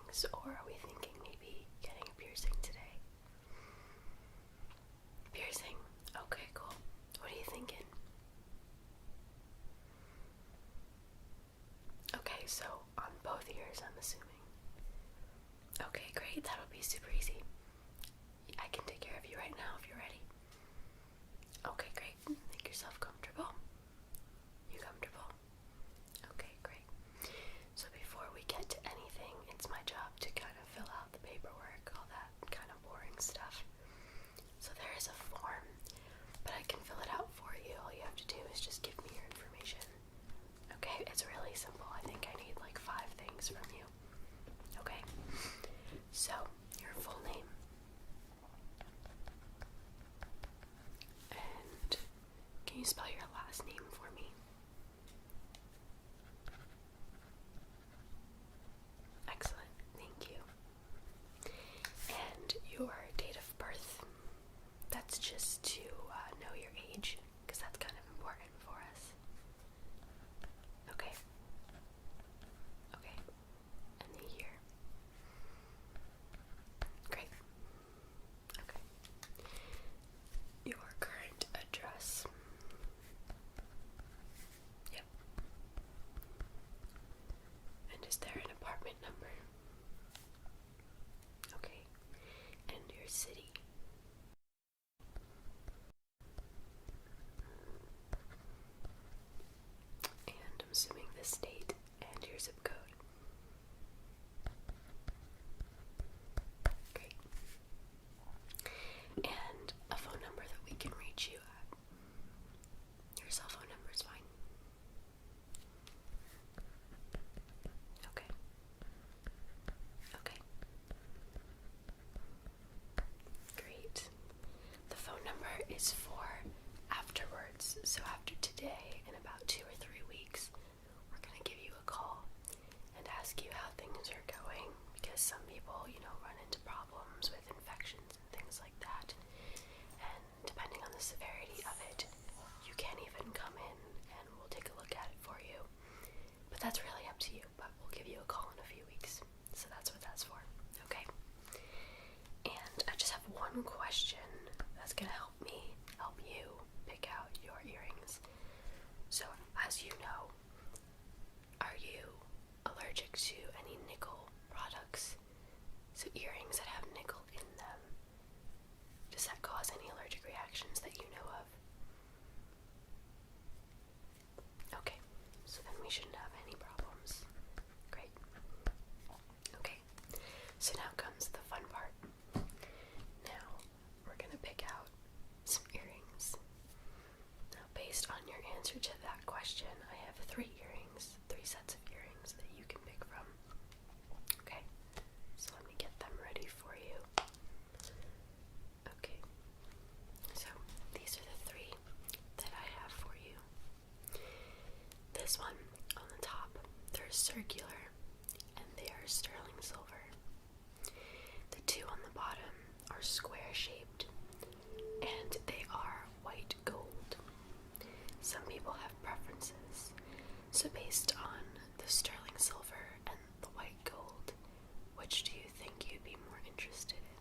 earrings, or are we thinking maybe getting a piercing today? Piercing? Okay, cool. What are you thinking? Okay, so on both ears, I'm assuming. Okay, great. That'll be super easy. I can take care of you right now if you're ready. Okay, great. Make yourself comfortable. You comfortable? Okay, great. So before we get to anything, it's my job to kind of fill out the paperwork, all that kind of boring stuff. So there is a form, but I can fill it out for you. All you have to do is just give me your information. Okay, it's really simple. I think I need like 5 things from you. Okay, so your full name. And can you spell your last name for me? Excellent, thank you. And your date of birth. That's just to know your age, because that's kind of important for us. Okay. Okay. And the year. Great. Okay. Your current address. Yep. And is there an apartment number? Okay. And your city. And I'm assuming the state and your zip code. Great. And a phone number that we can reach you at. Your cell phone number is fine. Okay. Okay. Great. The phone number is for afterwards. So after today, in about 2 or 3 weeks, we're going to give you a call and ask you how things are going, because some people, run into problems with infections and things like that. And depending on the severity of it, you can't even come in and we'll take a look at it for you. But that's really up to you, but we'll give you a call in a few weeks. So that's what that's for, okay? And I just have one question that's gonna help you pick out your earrings. So, as you know, are you allergic to any nickel products? So earrings that have nickel in them, does that cause any allergic reactions that you know of? Okay, so then we shouldn't have any problems. Great. Okay, so now comes the fun part. Now, we're gonna pick out some earrings. Now, based on your answer to that question, I have 3 sets of earrings that you can pick from. Okay, so let me get them ready for you. Okay, so these are the 3 that I have for you. This one on the top, they're circular and they are sterling silver. The 2 on the bottom are square shaped and they are white gold. Some people have preferences, so based on the sterling silver and the white gold, which do you think you'd be more interested in?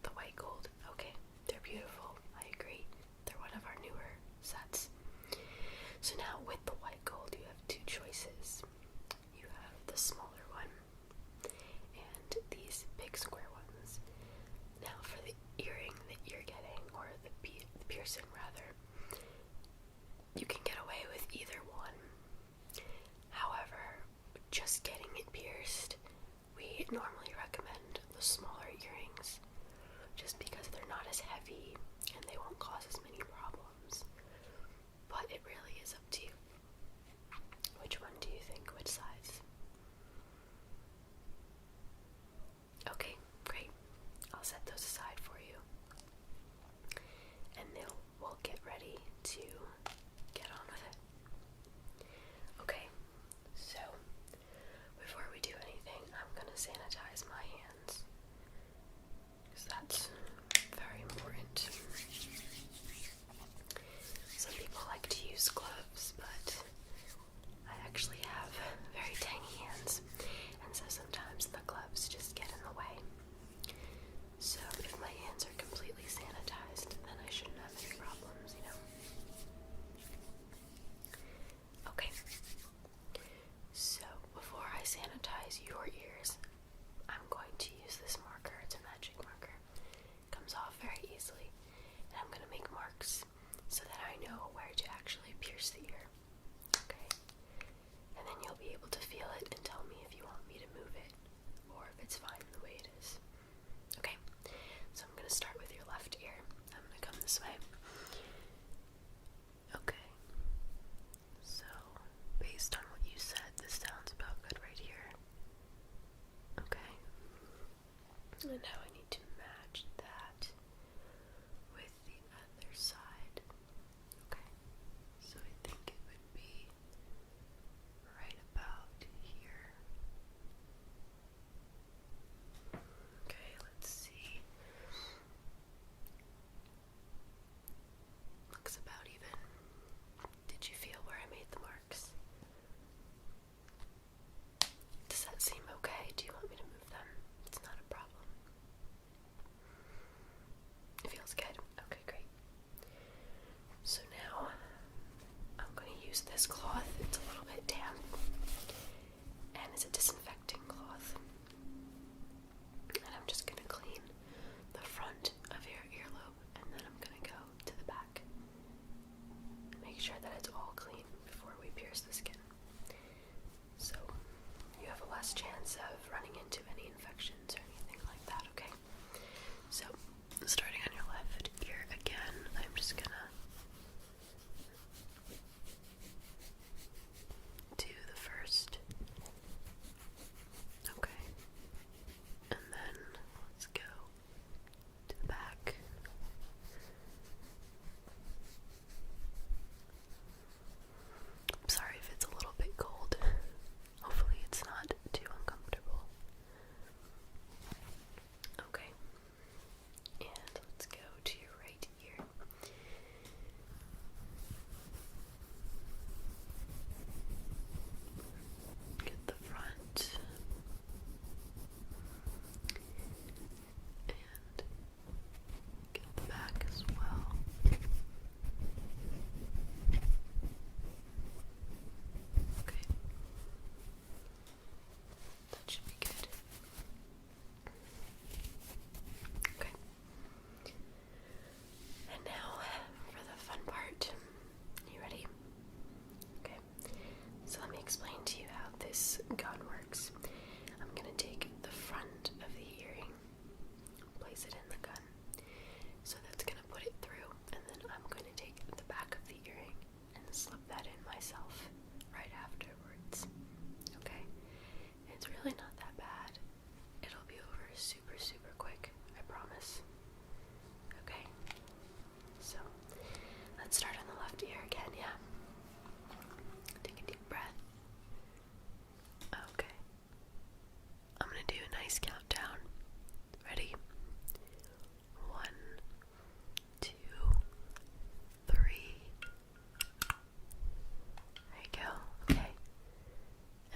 The white gold, okay, they're beautiful, I agree. They're one of our newer sets. So now with the white gold, you have 2 choices. You have the smaller one and these big square ones. Now for the earring that you're getting, or the piercing rather, you can get away with either one. However, just getting it pierced, we normally recommend the smaller earrings, just because they're not as heavy and they won't cause as many problems. But it really is up to you. Which one do you think? Which size? Okay, great. I'll set those aside for you. And we'll get ready to get on with it. Okay, so before we do anything, I'm gonna sanitize my hands, because that's very important. Some people like to use gloves. And now I need to match that with the other side. Okay, so I think it would be right about here. Okay, let's see. Looks about even. Did you feel where I made the marks? Does that seem okay? Do you want me to move them? It's not a problem. It feels good. Okay, great. So now I'm going to use this cloth. It's a little bit damp and it's a disinfecting cloth. And I'm just going to clean the front of your earlobe, and then I'm going to go to the back. Make sure that it's all clean before we pierce the skin. So you have a less chance of running into any infections or anything like that, okay? So, starting on your left ear again, I'm just gonna do the first. Okay. And then let's go to the back. I'm sorry if it's a little bit cold. Hopefully it's not too uncomfortable. Okay. And let's go to your right ear. Get the front. And get the back as well. Okay. That should be good. Okay. And now for the fun part. You ready? Okay. So let me explain to you how this gun works. I'm going to take the front of the earring, place it in the gun. So that's going to put it through, and then I'm going to take the back of the earring and slip that in myself right afterwards. Okay? It's really not that bad. It'll be over super, super quick, I promise. Okay? So, let's start on the left ear again, yeah? Take a deep breath. Okay. I'm gonna do a nice countdown. Ready? 1, 2, 3. There you go. Okay.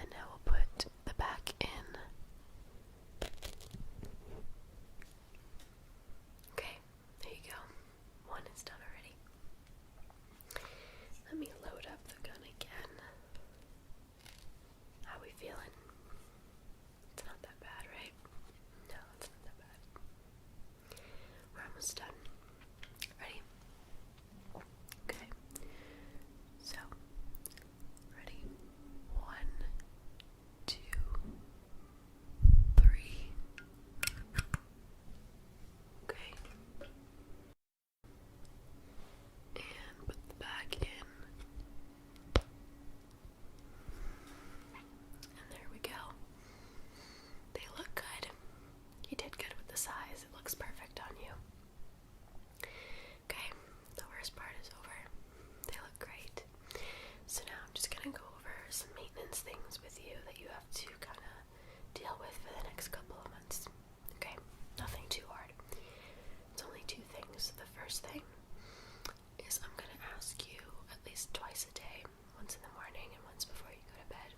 And now we'll put the back in. Okay, there you go. 1 is done already. Let me load up the gun again. How we feeling? It's not that bad, right? No, it's not that bad. We're almost done. Ready? Okay. So, ready? 1, 2, 3. Okay. And put the back in. And there we go. They look good. You did good with the size. It looks perfect on you. Okay, the worst part is over. They look great. So now I'm just gonna go over some maintenance things with you that you have to kind of deal with for the next couple of months. Okay, nothing too hard. It's only 2 things. The first thing is I'm gonna ask you at least twice a day, once in the morning and once before you go to bed,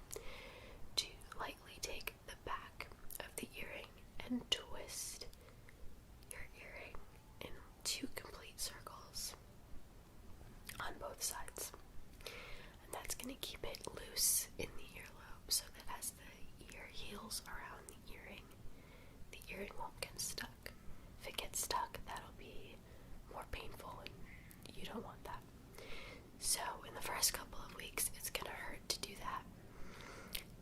to lightly take the back of the earring and twist your earring in 2 complete circles on both sides. And that's going to keep it loose in the earlobe so that as the ear heals around the earring won't get stuck. If it gets stuck, that'll be more painful, and you don't want that. So in the first couple of weeks, it's going to hurt to do that,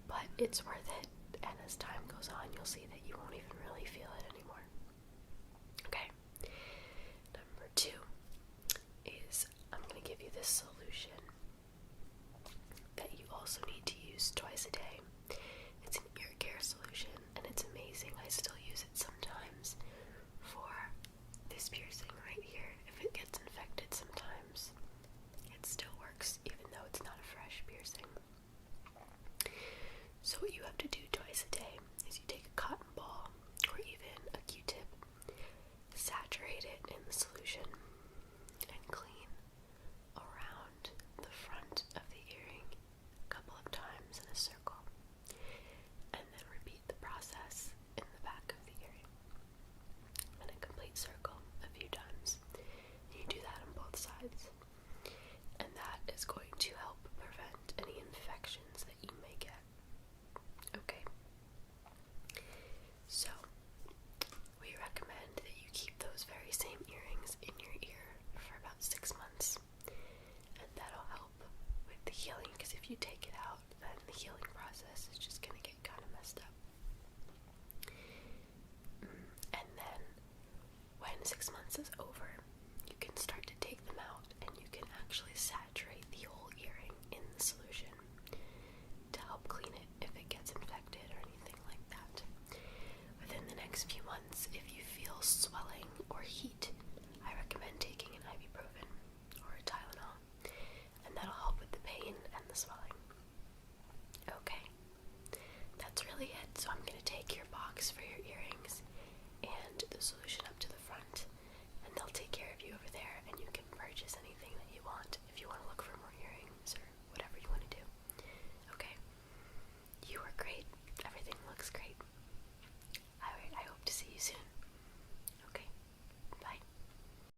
but it's worth it, and as time goes on, you'll see that you won't even really feel it anymore. Okay. Number 2 is I'm going to give you this solution that you also need to use twice a day. It's an ear care solution, and it's amazing. I still use it sometimes. those very same earrings in your ear for about 6 months, and that'll help with the healing, because if you take it out, then the healing process is just going to get kind of messed up. And then when 6 months is over, you can start to take them out, and you can actually saturate the whole earring in the solution to help clean it if it gets infected or anything like that. Within the next few months, if you feel swelling or heat, I recommend taking an ibuprofen or a Tylenol, and that'll help with the pain and the swelling. Okay, that's really it. So I'm going to take your box for your